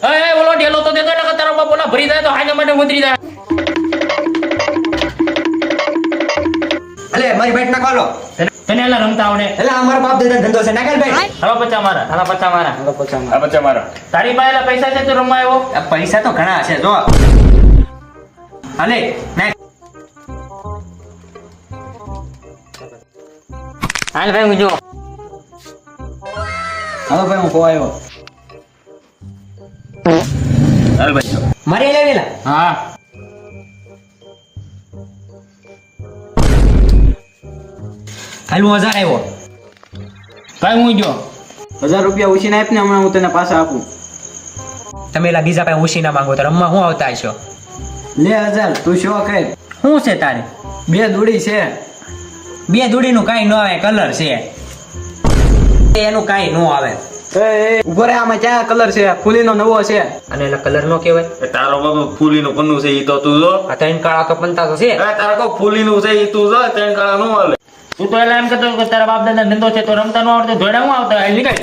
એ બોલો ઢેલો તો દેતો ને તારો બાપ બોલા ભરી જાય તો હાઈને માટે ઉતરી જાય. અલે મારી બેટ નાખો લો. તને એલા રમતા આવડે. એટલે અમારો બાપ દાદા ધંધો છે નાખેલ ભાઈ. હાલો પચા મારા. આ બચ્ચા મારો. તારી પાસે એલા પૈસા છે તું રમવા આવ્યો. આ પૈસા તો ઘણા હશે જો. અલે નાખ. હાલ ભાઈ હું જો. હાલો ભાઈ હું કો આવ્યો. હાલ ભાઈ મારી લેવેલા. હા હાલ હું 1000 આવ્યો. ભાઈ હું જો. 1000 રૂપિયા ઉછીને આપ ને હમણાં હું તને પાછા આપું. તમે એલા બીજા પાસે ઉછી ના માંગો તો રમવા હું આવતા હશો. લે 1000 તું શો કર. શું છે તારે? 2 દૂડી છે. 2 દૂડીનું કાઈ ન આવે કલર છે. એનું કાઈ ન આવે. એ ઉભો રે આમાં ક્યાં કલર છે? ફૂલીનો નવો છે. અને એલા કલર નો કહેવાય. તારો બાબા ફૂલીનું પન્નું છે ઈ તો તું જો. આ ત્રણ કાળા તો પંતા તો છે. તારા કો ફૂલીનું છે ઈ તું જો. ત્રણ કાળા નો હાલે. તું તો એલા એમ કહેતો કે તારા બાપ દાદા ધંધો છે તો રમતા ન આવડતો ધોડા હું આવતા નીકળ.